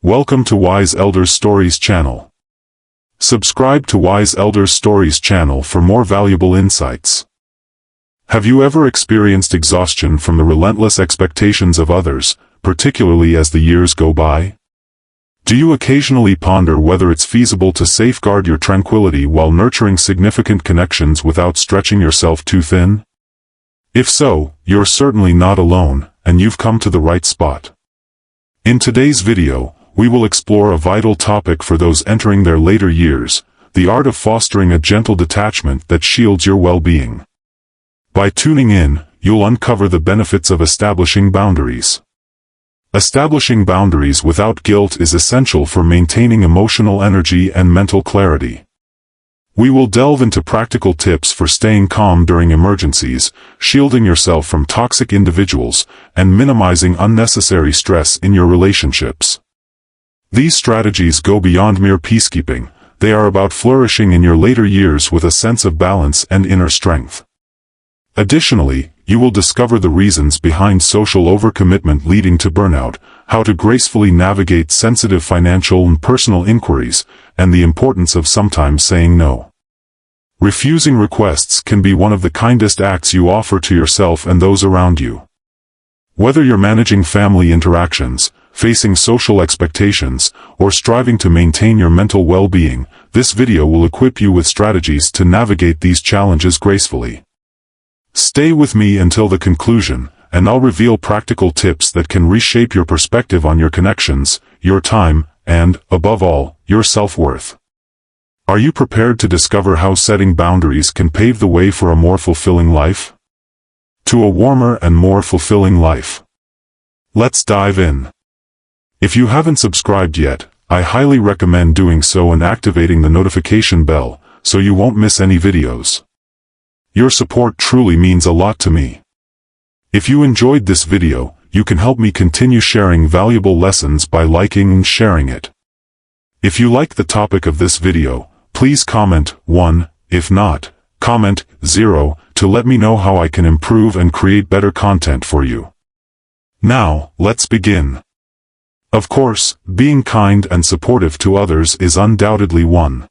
Welcome to Wise Elders Stories channel. Subscribe to Wise Elders Stories channel for more valuable insights. Have you ever experienced exhaustion from the relentless expectations of others, particularly as the years go by? Do you occasionally ponder whether it's feasible to safeguard your tranquility while nurturing significant connections without stretching yourself too thin? If so, you're certainly not alone, and you've come to the right spot. In today's video, we will explore a vital topic for those entering their later years, the art of fostering a gentle detachment that shields your well-being. By tuning in, you'll uncover the benefits of establishing boundaries. Establishing boundaries without guilt is essential for maintaining emotional energy and mental clarity. We will delve into practical tips for staying calm during emergencies, shielding yourself from toxic individuals, and minimizing unnecessary stress in your relationships. These strategies go beyond mere peacekeeping. They are about flourishing in your later years with a sense of balance and inner strength. Additionally, you will discover the reasons behind social overcommitment leading to burnout, how to gracefully navigate sensitive financial and personal inquiries, and the importance of sometimes saying no. Refusing requests can be one of the kindest acts you offer to yourself and those around you. Whether you're managing family interactions, facing social expectations, or striving to maintain your mental well-being, this video will equip you with strategies to navigate these challenges gracefully. Stay with me until the conclusion, and I'll reveal practical tips that can reshape your perspective on your connections, your time, and, above all, your self-worth. Are you prepared to discover how setting boundaries can pave the way for a more fulfilling life? To a warmer and more fulfilling life. Let's dive in. If you haven't subscribed yet, I highly recommend doing so and activating the notification bell, so you won't miss any videos. Your support truly means a lot to me. If you enjoyed this video, you can help me continue sharing valuable lessons by liking and sharing it. If you like the topic of this video, please comment 1, if not, comment 0, to let me know how I can improve and create better content for you. Now, let's begin. Of course, being kind and supportive to others is undoubtedly one.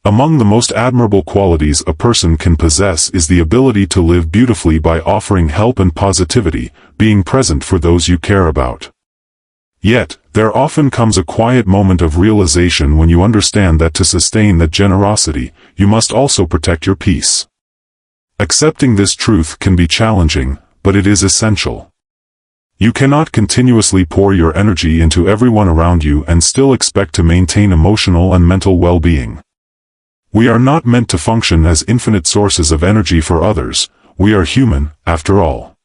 Among the most admirable qualities a person can possess is the ability to live beautifully by offering help and positivity, being present for those you care about. Yet, there often comes a quiet moment of realization when you understand that to sustain that generosity, you must also protect your peace. Accepting this truth can be challenging, but it is essential. You cannot continuously pour your energy into everyone around you and still expect to maintain emotional and mental well-being. We are not meant to function as infinite sources of energy for others. We are human, after all.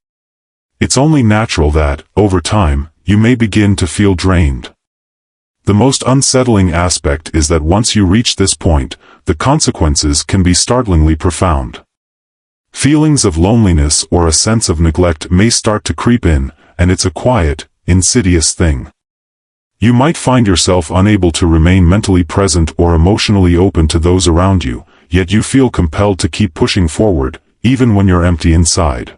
It's only natural that, over time, you may begin to feel drained. The most unsettling aspect is that once you reach this point, the consequences can be startlingly profound. Feelings of loneliness or a sense of neglect may start to creep in, and it's a quiet, insidious thing. You might find yourself unable to remain mentally present or emotionally open to those around you, yet you feel compelled to keep pushing forward, even when you're empty inside.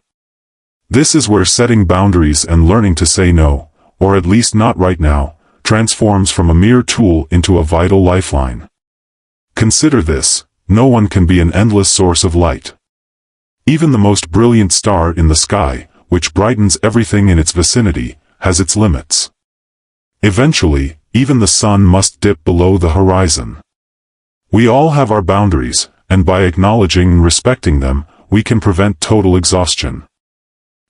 This is where setting boundaries and learning to say no, or at least not right now, transforms from a mere tool into a vital lifeline. Consider this: no one can be an endless source of light. Even the most brilliant star in the sky, which brightens everything in its vicinity, has its limits. Eventually, even the sun must dip below the horizon. We all have our boundaries, and by acknowledging and respecting them, we can prevent total exhaustion.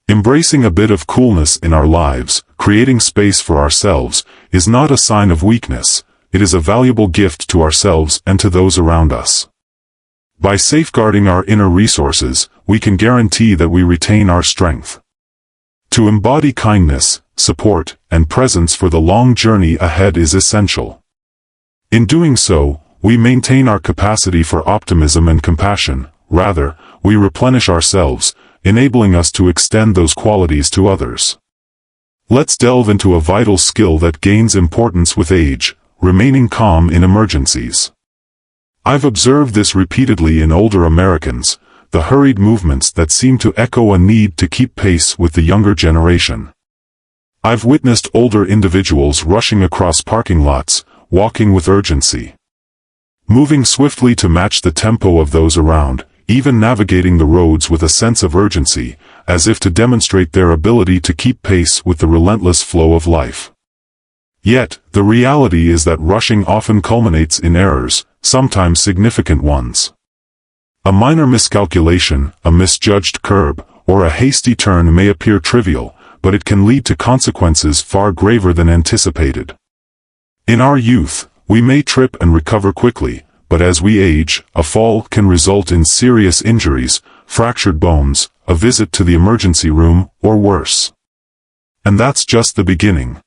Embracing a bit of coolness in our lives, creating space for ourselves, is not a sign of weakness. It is a valuable gift to ourselves and to those around us. By safeguarding our inner resources, we can guarantee that we retain our strength. To embody kindness, support, and presence for the long journey ahead is essential. In doing so, we maintain our capacity for optimism and compassion. Rather, we replenish ourselves, enabling us to extend those qualities to others. Let's delve into a vital skill that gains importance with age: remaining calm in emergencies. I've observed this repeatedly in older Americans, the hurried movements that seem to echo a need to keep pace with the younger generation. I've witnessed older individuals rushing across parking lots, walking with urgency, moving swiftly to match the tempo of those around, even navigating the roads with a sense of urgency, as if to demonstrate their ability to keep pace with the relentless flow of life. Yet, the reality is that rushing often culminates in errors, sometimes significant ones. A minor miscalculation, a misjudged curb, or a hasty turn may appear trivial, but it can lead to consequences far graver than anticipated. In our youth, we may trip and recover quickly, but as we age, a fall can result in serious injuries, fractured bones, a visit to the emergency room, or worse. And that's just the beginning.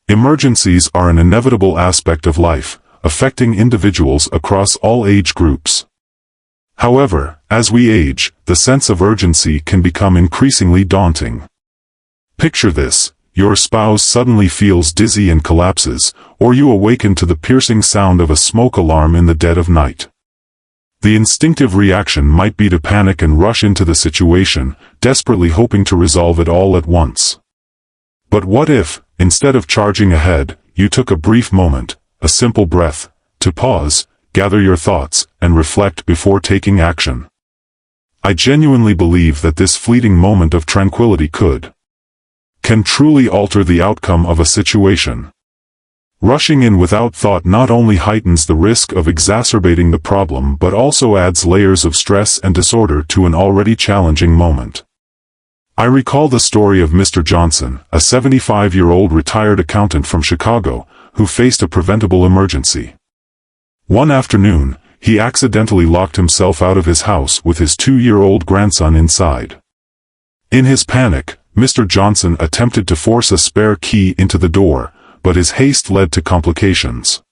Emergencies are an inevitable aspect of life, affecting individuals across all age groups. However, as we age, the sense of urgency can become increasingly daunting. Picture this: your spouse suddenly feels dizzy and collapses, or you awaken to the piercing sound of a smoke alarm in the dead of night. The instinctive reaction might be to panic and rush into the situation, desperately hoping to resolve it all at once. But what if, instead of charging ahead, you took a brief moment, a simple breath, to pause, gather your thoughts, and reflect before taking action? I genuinely believe that this fleeting moment of tranquility can truly alter the outcome of a situation. Rushing in without thought not only heightens the risk of exacerbating the problem but also adds layers of stress and disorder to an already challenging moment. I recall the story of Mr. Johnson, a 75-year-old retired accountant from Chicago, who faced a preventable emergency. One afternoon, he accidentally locked himself out of his house with his 2-year-old grandson inside. In his panic, Mr. Johnson attempted to force a spare key into the door, but his haste led to complications.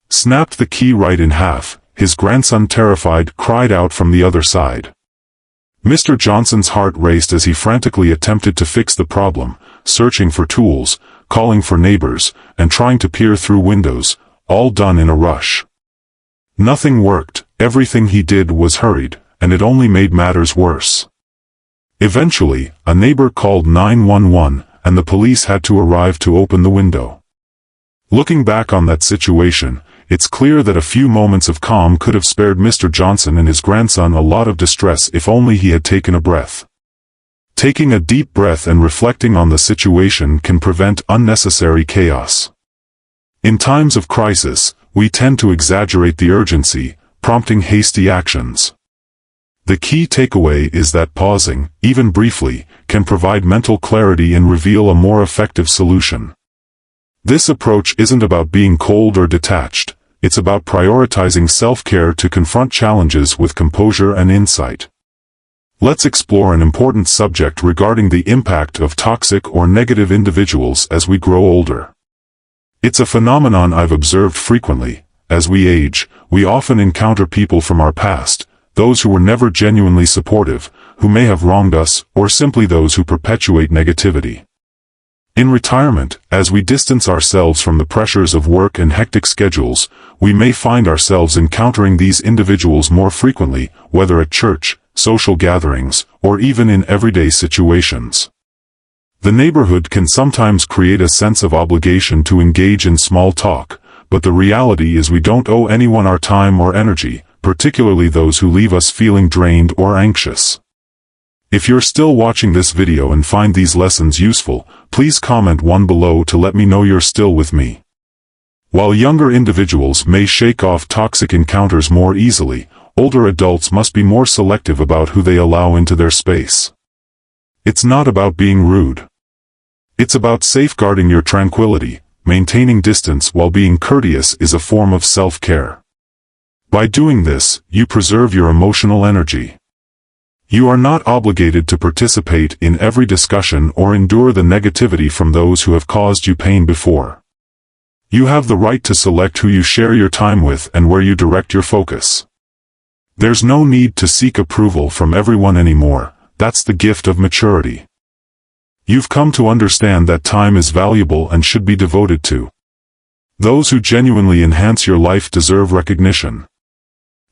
Snapped the key right in half, his grandson, terrified, cried out from the other side. Mr. Johnson's heart raced as he frantically attempted to fix the problem, searching for tools, calling for neighbors, and trying to peer through windows, all done in a rush. Nothing worked, everything he did was hurried, and it only made matters worse. Eventually, a neighbor called 911, and the police had to arrive to open the window. Looking back on that situation, it's clear that a few moments of calm could have spared Mr. Johnson and his grandson a lot of distress if only he had taken a breath. Taking a deep breath and reflecting on the situation can prevent unnecessary chaos. In times of crisis, we tend to exaggerate the urgency, prompting hasty actions. The key takeaway is that pausing, even briefly, can provide mental clarity and reveal a more effective solution. This approach isn't about being cold or detached, it's about prioritizing self-care to confront challenges with composure and insight. Let's explore an important subject regarding the impact of toxic or negative individuals as we grow older. It's a phenomenon I've observed frequently. As we age, we often encounter people from our past, those who were never genuinely supportive, who may have wronged us, or simply those who perpetuate negativity. In retirement, as we distance ourselves from the pressures of work and hectic schedules, we may find ourselves encountering these individuals more frequently, whether at church, social gatherings, or even in everyday situations. The neighborhood can sometimes create a sense of obligation to engage in small talk, but the reality is we don't owe anyone our time or energy, particularly those who leave us feeling drained or anxious. If you're still watching this video and find these lessons useful, please comment one below to let me know you're still with me. While younger individuals may shake off toxic encounters more easily, older adults must be more selective about who they allow into their space. It's not about being rude. It's about safeguarding your tranquility. Maintaining distance while being courteous is a form of self-care. By doing this, you preserve your emotional energy. You are not obligated to participate in every discussion or endure the negativity from those who have caused you pain before. You have the right to select who you share your time with and where you direct your focus. There's no need to seek approval from everyone anymore. That's the gift of maturity. You've come to understand that time is valuable and should be devoted to. Those who genuinely enhance your life deserve recognition.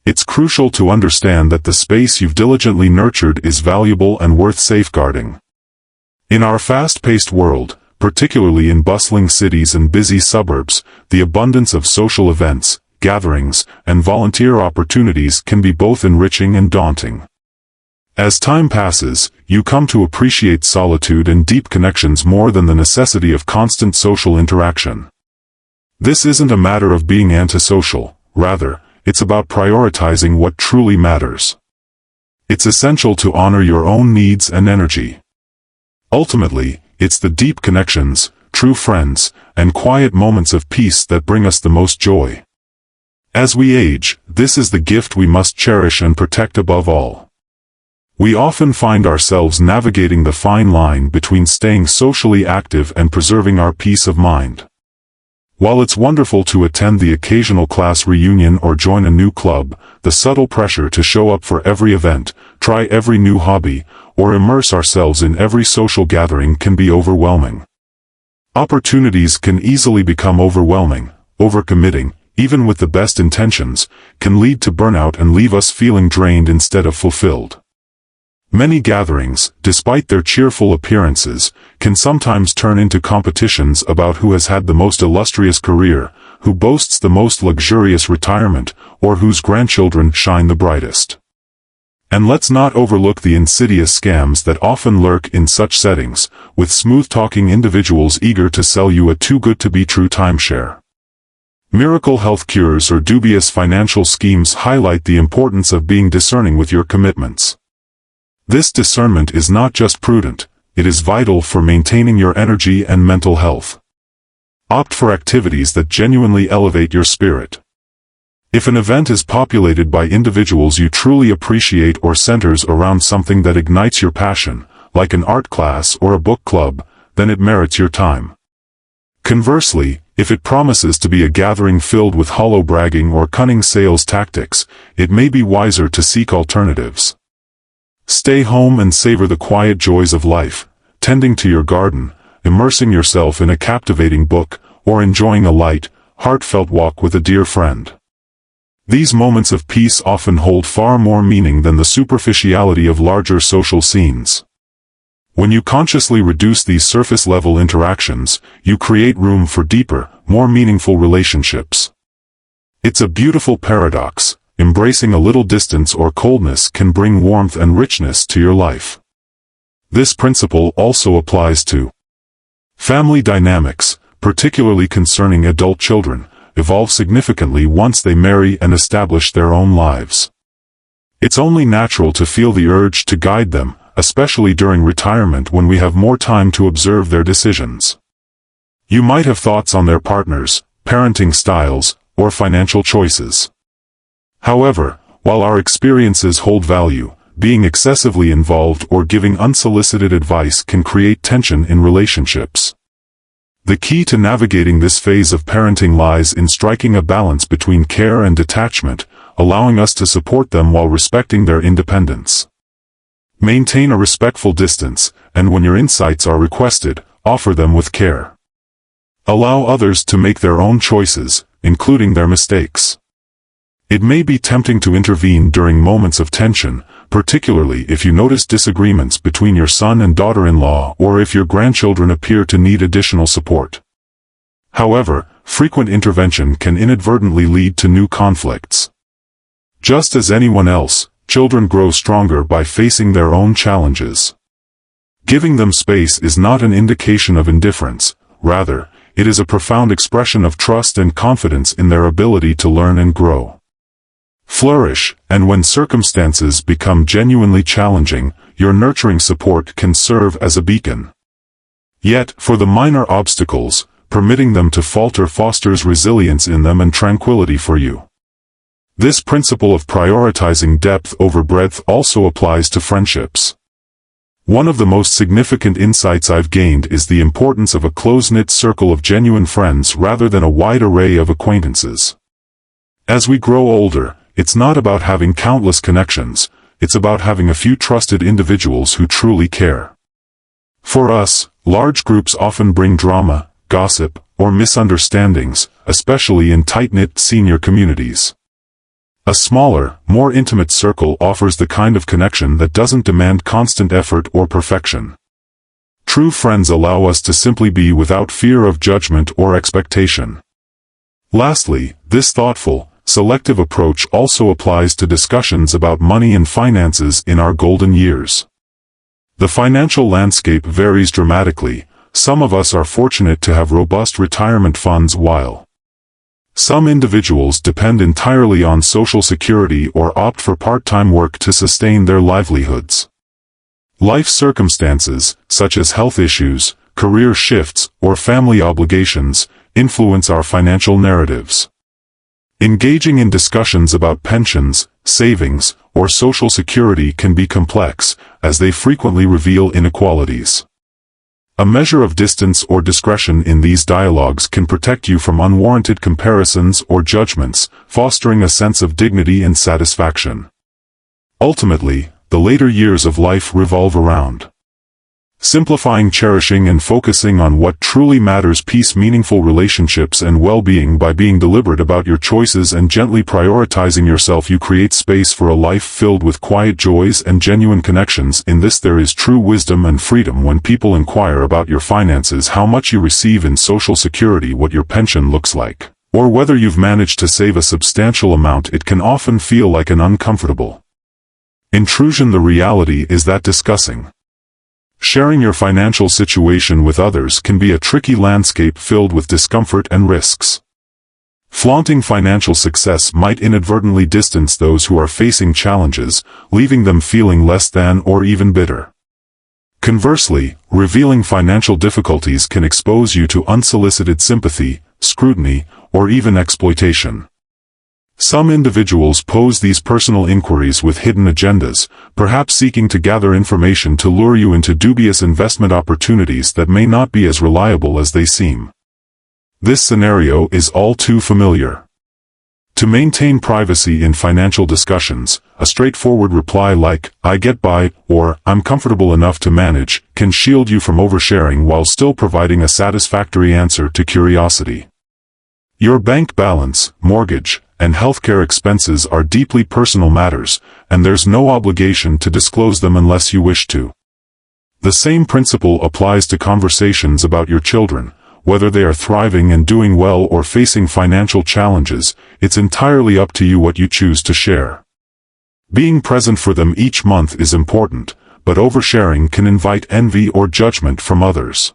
It's crucial to understand that the space you've diligently nurtured is valuable and worth safeguarding. In our fast-paced world, particularly in bustling cities and busy suburbs. The abundance of social events, gatherings, and volunteer opportunities can be both enriching and daunting. As time passes, you come to appreciate solitude and deep connections more than the necessity of constant social interaction. This isn't a matter of being antisocial, rather, it's about prioritizing what truly matters. It's essential to honor your own needs and energy. Ultimately, it's the deep connections, true friends, and quiet moments of peace that bring us the most joy. As we age, this is the gift we must cherish and protect above all. We often find ourselves navigating the fine line between staying socially active and preserving our peace of mind. While it's wonderful to attend the occasional class reunion or join a new club, the subtle pressure to show up for every event, try every new hobby, or immerse ourselves in every social gathering can be overwhelming. Opportunities can easily become overwhelming. Overcommitting, even with the best intentions, can lead to burnout and leave us feeling drained instead of fulfilled. Many gatherings, despite their cheerful appearances, can sometimes turn into competitions about who has had the most illustrious career, who boasts the most luxurious retirement, or whose grandchildren shine the brightest. And let's not overlook the insidious scams that often lurk in such settings, with smooth-talking individuals eager to sell you a too-good-to-be-true timeshare. Miracle health cures or dubious financial schemes highlight the importance of being discerning with your commitments. This discernment is not just prudent, it is vital for maintaining your energy and mental health. Opt for activities that genuinely elevate your spirit. If an event is populated by individuals you truly appreciate or centers around something that ignites your passion, like an art class or a book club, then it merits your time. Conversely, if it promises to be a gathering filled with hollow bragging or cunning sales tactics, it may be wiser to seek alternatives. Stay home and savor the quiet joys of life, tending to your garden, immersing yourself in a captivating book, or enjoying a light, heartfelt walk with a dear friend. These moments of peace often hold far more meaning than the superficiality of larger social scenes. When you consciously reduce these surface-level interactions, you create room for deeper, more meaningful relationships. It's a beautiful paradox. Embracing a little distance or coldness can bring warmth and richness to your life. This principle also applies to family dynamics, particularly concerning adult children, evolve significantly once they marry and establish their own lives. It's only natural to feel the urge to guide them, especially during retirement when we have more time to observe their decisions. You might have thoughts on their partners, parenting styles, or financial choices. However, while our experiences hold value, being excessively involved or giving unsolicited advice can create tension in relationships. The key to navigating this phase of parenting lies in striking a balance between care and detachment, allowing us to support them while respecting their independence. Maintain a respectful distance, and when your insights are requested, offer them with care. Allow others to make their own choices, including their mistakes. It may be tempting to intervene during moments of tension, particularly if you notice disagreements between your son and daughter-in-law or if your grandchildren appear to need additional support. However, frequent intervention can inadvertently lead to new conflicts. Just as anyone else, children grow stronger by facing their own challenges. Giving them space is not an indication of indifference, rather, it is a profound expression of trust and confidence in their ability to learn and grow. Flourish, and when circumstances become genuinely challenging, your nurturing support can serve as a beacon. Yet, for the minor obstacles, permitting them to falter fosters resilience in them and tranquility for you. This principle of prioritizing depth over breadth also applies to friendships. One of the most significant insights I've gained is the importance of a close-knit circle of genuine friends rather than a wide array of acquaintances. As we grow older, it's not about having countless connections, it's about having a few trusted individuals who truly care. For us, large groups often bring drama, gossip, or misunderstandings, especially in tight-knit senior communities. A smaller, more intimate circle offers the kind of connection that doesn't demand constant effort or perfection. True friends allow us to simply be without fear of judgment or expectation. Lastly, this thoughtful, selective approach also applies to discussions about money and finances in our golden years. The financial landscape varies dramatically. Some of us are fortunate to have robust retirement funds while some individuals depend entirely on Social Security or opt for part-time work to sustain their livelihoods. Life circumstances, such as health issues, career shifts, or family obligations, influence our financial narratives. Engaging in discussions about pensions, savings, or Social Security can be complex, as they frequently reveal inequalities. A measure of distance or discretion in these dialogues can protect you from unwarranted comparisons or judgments, fostering a sense of dignity and satisfaction. Ultimately, the later years of life revolve around simplifying, cherishing, and focusing on what truly matters: peace, meaningful relationships, and well-being. By being deliberate about your choices and gently prioritizing yourself, you create space for a life filled with quiet joys and genuine connections. In this there is true wisdom and freedom. When people inquire about your finances, how much you receive in Social Security, what your pension looks like, or whether you've managed to save a substantial amount, it can often feel like an uncomfortable intrusion. The reality is that sharing your financial situation with others can be a tricky landscape filled with discomfort and risks. Flaunting financial success might inadvertently distance those who are facing challenges, leaving them feeling less than or even bitter. Conversely, revealing financial difficulties can expose you to unsolicited sympathy, scrutiny, or even exploitation. Some individuals pose these personal inquiries with hidden agendas, perhaps seeking to gather information to lure you into dubious investment opportunities that may not be as reliable as they seem. This scenario is all too familiar. To maintain privacy in financial discussions, a straightforward reply like, "I get by," or "I'm comfortable enough to manage," can shield you from oversharing while still providing a satisfactory answer to curiosity. Your bank balance, mortgage, and healthcare expenses are deeply personal matters, and there's no obligation to disclose them unless you wish to. The same principle applies to conversations about your children. Whether they are thriving and doing well or facing financial challenges, it's entirely up to you what you choose to share. Being present for them each month is important, but oversharing can invite envy or judgment from others.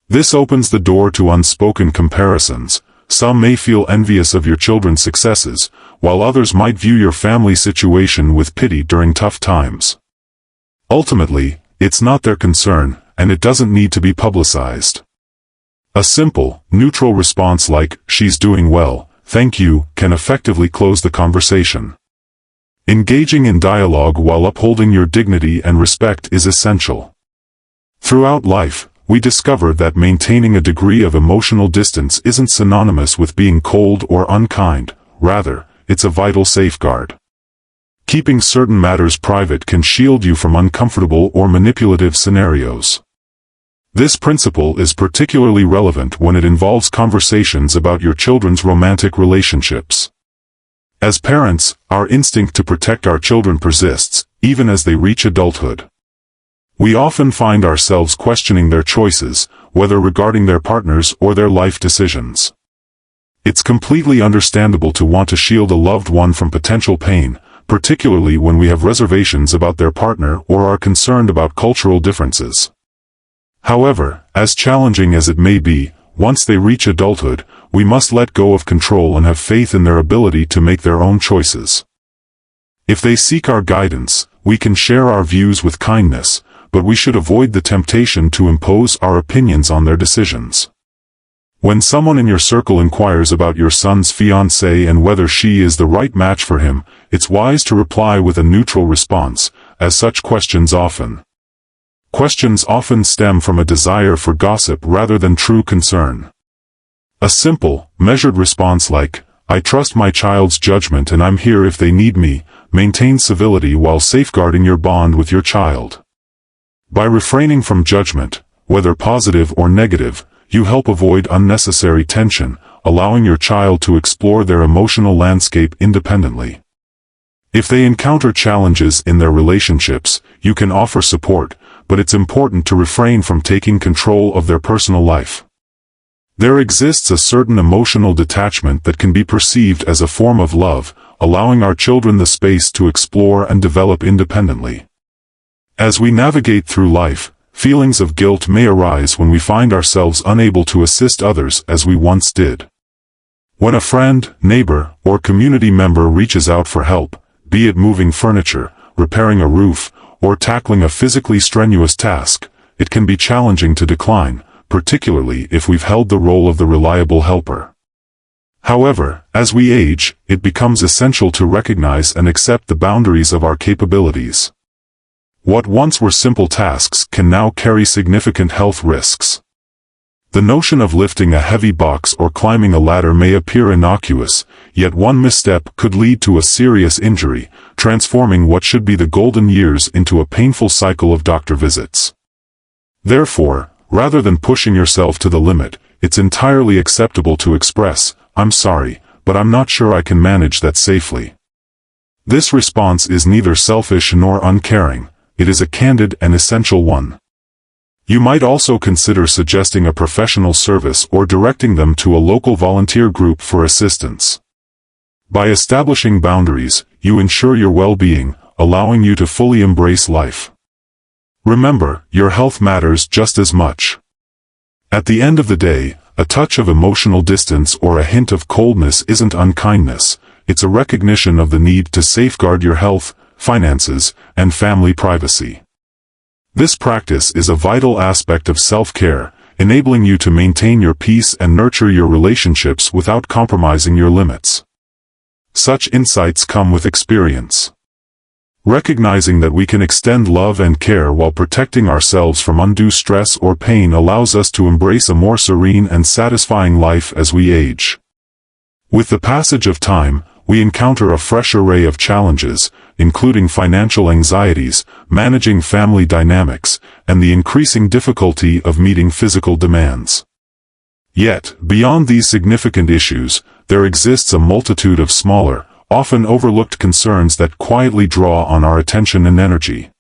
This opens the door to unspoken comparisons. Some may feel envious of your children's successes, while others might view your family situation with pity during tough times. Ultimately, it's not their concern, and it doesn't need to be publicized. A simple, neutral response like, "She's doing well, thank you," can effectively close the conversation. Engaging in dialogue while upholding your dignity and respect is essential. Throughout life, we discover that maintaining a degree of emotional distance isn't synonymous with being cold or unkind. Rather, it's a vital safeguard. Keeping certain matters private can shield you from uncomfortable or manipulative scenarios. This principle is particularly relevant when it involves conversations about your children's romantic relationships. As parents, our instinct to protect our children persists, even as they reach adulthood. We often find ourselves questioning their choices, whether regarding their partners or their life decisions. It's completely understandable to want to shield a loved one from potential pain, particularly when we have reservations about their partner or are concerned about cultural differences. However, as challenging as it may be, once they reach adulthood, we must let go of control and have faith in their ability to make their own choices. If they seek our guidance, we can share our views with kindness, but we should avoid the temptation to impose our opinions on their decisions. When someone in your circle inquires about your son's fiancée and whether she is the right match for him, it's wise to reply with a neutral response, as such questions often stem from a desire for gossip rather than true concern. A simple, measured response like, "I trust my child's judgment and I'm here if they need me," maintains civility while safeguarding your bond with your child. By refraining from judgment, whether positive or negative, you help avoid unnecessary tension, allowing your child to explore their emotional landscape independently. If they encounter challenges in their relationships, you can offer support, but it's important to refrain from taking control of their personal life. There exists a certain emotional detachment that can be perceived as a form of love, allowing our children the space to explore and develop independently. As we navigate through life, feelings of guilt may arise when we find ourselves unable to assist others as we once did. When a friend, neighbor, or community member reaches out for help, be it moving furniture, repairing a roof, or tackling a physically strenuous task, it can be challenging to decline, particularly if we've held the role of the reliable helper. However, as we age, it becomes essential to recognize and accept the boundaries of our capabilities. What once were simple tasks can now carry significant health risks. The notion of lifting a heavy box or climbing a ladder may appear innocuous, yet one misstep could lead to a serious injury, transforming what should be the golden years into a painful cycle of doctor visits. Therefore, rather than pushing yourself to the limit, it's entirely acceptable to express, "I'm sorry, but I'm not sure I can manage that safely." This response is neither selfish nor uncaring, it is a candid and essential one. You might also consider suggesting a professional service or directing them to a local volunteer group for assistance. By establishing boundaries, you ensure your well-being, allowing you to fully embrace life. Remember, your health matters just as much. At the end of the day, a touch of emotional distance or a hint of coldness isn't unkindness, it's a recognition of the need to safeguard your health, finances, and family privacy. This practice is a vital aspect of self-care, enabling you to maintain your peace and nurture your relationships without compromising your limits. Such insights come with experience. Recognizing that we can extend love and care while protecting ourselves from undue stress or pain allows us to embrace a more serene and satisfying life as we age. With the passage of time, we encounter a fresh array of challenges, including financial anxieties, managing family dynamics, and the increasing difficulty of meeting physical demands. Yet, beyond these significant issues, there exists a multitude of smaller, often overlooked concerns that quietly draw on our attention and energy.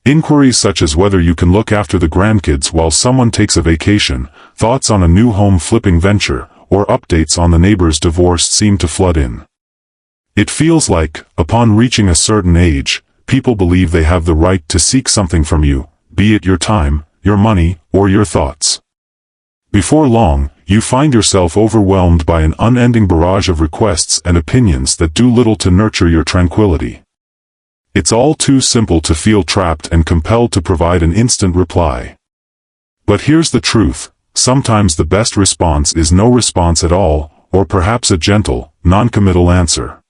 Inquiries such as whether you can look after the grandkids while someone takes a vacation, thoughts on a new home flipping venture, or updates on the neighbor's divorce seem to flood in. It feels like, upon reaching a certain age, people believe they have the right to seek something from you, be it your time, your money, or your thoughts. Before long, you find yourself overwhelmed by an unending barrage of requests and opinions that do little to nurture your tranquility. It's all too simple to feel trapped and compelled to provide an instant reply. But here's the truth, sometimes the best response is no response at all, or perhaps a gentle, non-committal answer.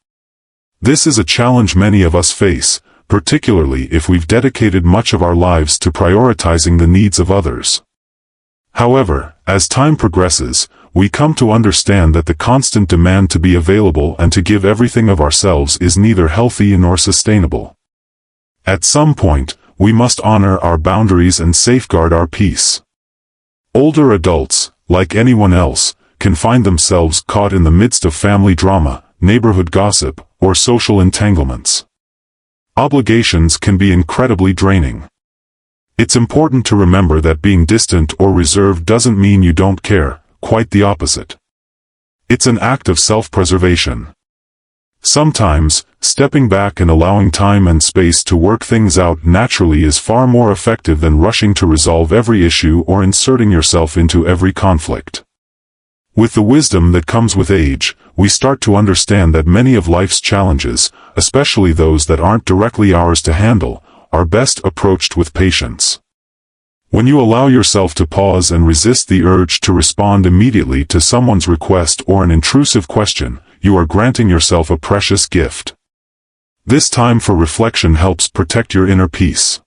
This is a challenge many of us face, particularly if we've dedicated much of our lives to prioritizing the needs of others. However, as time progresses, we come to understand that the constant demand to be available and to give everything of ourselves is neither healthy nor sustainable. At some point, we must honor our boundaries and safeguard our peace. Older adults, like anyone else, can find themselves caught in the midst of family drama, neighborhood gossip, or social entanglements. Obligations can be incredibly draining. It's important to remember that being distant or reserved doesn't mean you don't care, quite the opposite. It's an act of self-preservation. Sometimes, stepping back and allowing time and space to work things out naturally is far more effective than rushing to resolve every issue or inserting yourself into every conflict. With the wisdom that comes with age, we start to understand that many of life's challenges, especially those that aren't directly ours to handle, are best approached with patience. When you allow yourself to pause and resist the urge to respond immediately to someone's request or an intrusive question, you are granting yourself a precious gift. This time for reflection helps protect your inner peace.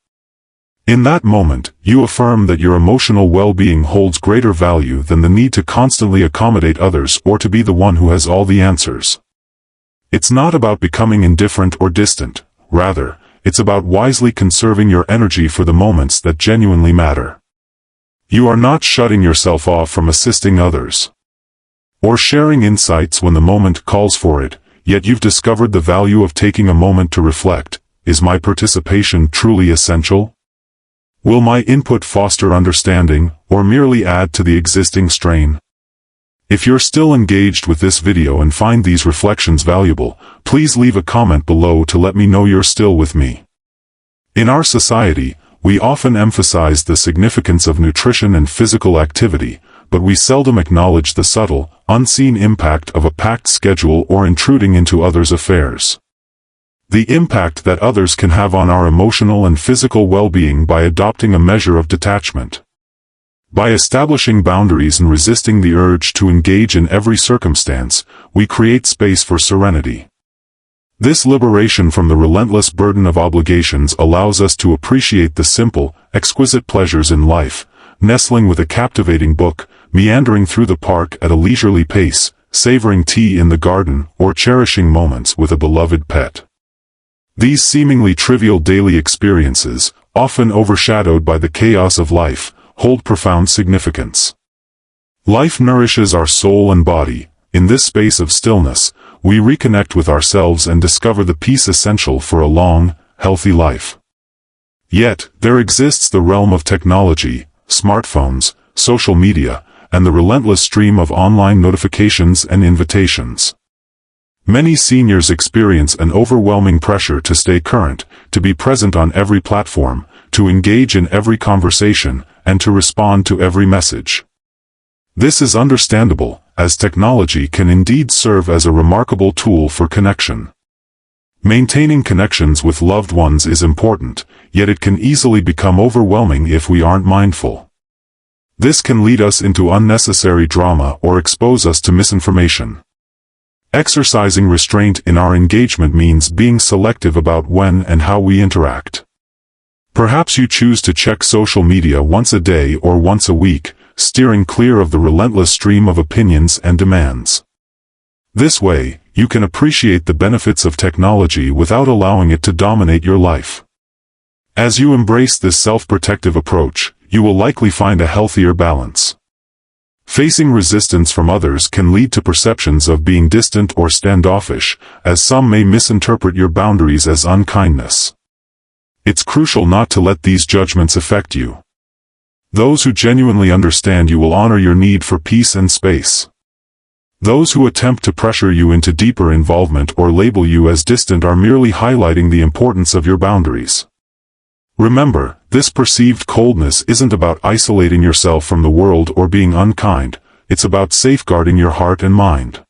In that moment, you affirm that your emotional well-being holds greater value than the need to constantly accommodate others or to be the one who has all the answers. It's not about becoming indifferent or distant, rather, it's about wisely conserving your energy for the moments that genuinely matter. You are not shutting yourself off from assisting others or sharing insights when the moment calls for it, yet you've discovered the value of taking a moment to reflect, is my participation truly essential? Will my input foster understanding, or merely add to the existing strain? If you're still engaged with this video and find these reflections valuable, please leave a comment below to let me know you're still with me. In our society, we often emphasize the significance of nutrition and physical activity, but we seldom acknowledge the subtle, unseen impact of a packed schedule or intruding into others' affairs. The impact that others can have on our emotional and physical well-being by adopting a measure of detachment. By establishing boundaries and resisting the urge to engage in every circumstance, we create space for serenity. This liberation from the relentless burden of obligations allows us to appreciate the simple, exquisite pleasures in life, nestling with a captivating book, meandering through the park at a leisurely pace, savoring tea in the garden, or cherishing moments with a beloved pet. These seemingly trivial daily experiences, often overshadowed by the chaos of life, hold profound significance. Life nourishes our soul and body. In this space of stillness, we reconnect with ourselves and discover the peace essential for a long, healthy life. Yet, there exists the realm of technology, smartphones, social media, and the relentless stream of online notifications and invitations. Many seniors experience an overwhelming pressure to stay current, to be present on every platform, to engage in every conversation, and to respond to every message. This is understandable, as technology can indeed serve as a remarkable tool for connection. Maintaining connections with loved ones is important, yet it can easily become overwhelming if we aren't mindful. This can lead us into unnecessary drama or expose us to misinformation. Exercising restraint in our engagement means being selective about when and how we interact. Perhaps you choose to check social media once a day or once a week, steering clear of the relentless stream of opinions and demands. This way, you can appreciate the benefits of technology without allowing it to dominate your life. As you embrace this self-protective approach, you will likely find a healthier balance. Facing resistance from others can lead to perceptions of being distant or standoffish, as some may misinterpret your boundaries as unkindness. It's crucial not to let these judgments affect you. Those who genuinely understand you will honor your need for peace and space. Those who attempt to pressure you into deeper involvement or label you as distant are merely highlighting the importance of your boundaries. Remember, this perceived coldness isn't about isolating yourself from the world or being unkind, it's about safeguarding your heart and mind.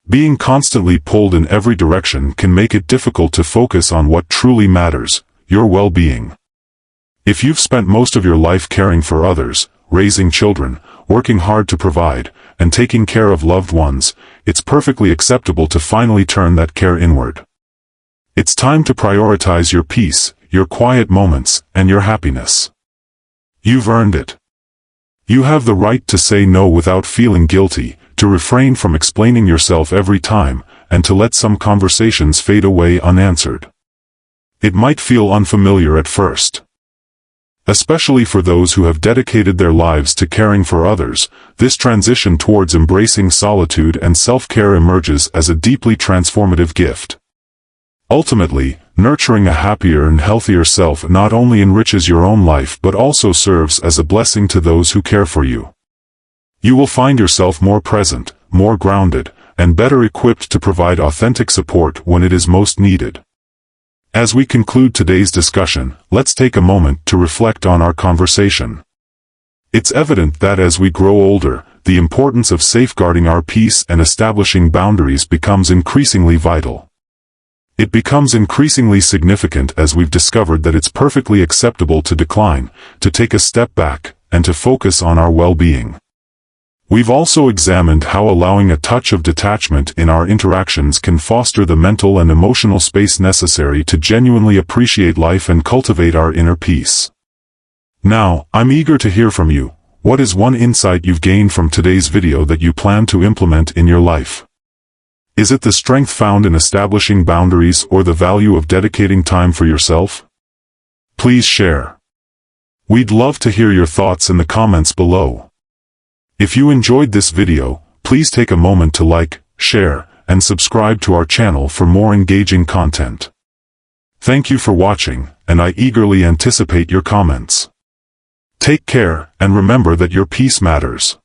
Being constantly pulled in every direction can make it difficult to focus on what truly matters, your well-being. If you've spent most of your life caring for others, raising children, working hard to provide, and taking care of loved ones, it's perfectly acceptable to finally turn that care inward. It's time to prioritize your peace, your quiet moments, and your happiness. You've earned it. You have the right to say no without feeling guilty, to refrain from explaining yourself every time, and to let some conversations fade away unanswered. It might feel unfamiliar at first. Especially for those who have dedicated their lives to caring for others, this transition towards embracing solitude and self-care emerges as a deeply transformative gift. Ultimately, nurturing a happier and healthier self not only enriches your own life but also serves as a blessing to those who care for you. You will find yourself more present, more grounded, and better equipped to provide authentic support when it is most needed. As we conclude today's discussion, let's take a moment to reflect on our conversation. It's evident that as we grow older, the importance of safeguarding our peace and establishing boundaries becomes increasingly vital. It becomes increasingly significant as we've discovered that it's perfectly acceptable to decline, to take a step back, and to focus on our well-being. We've also examined how allowing a touch of detachment in our interactions can foster the mental and emotional space necessary to genuinely appreciate life and cultivate our inner peace. Now, I'm eager to hear from you. What is one insight you've gained from today's video that you plan to implement in your life? Is it the strength found in establishing boundaries or the value of dedicating time for yourself? Please share. We'd love to hear your thoughts in the comments below. If you enjoyed this video, please take a moment to like, share, and subscribe to our channel for more engaging content. Thank you for watching, and I eagerly anticipate your comments. Take care, and remember that your peace matters.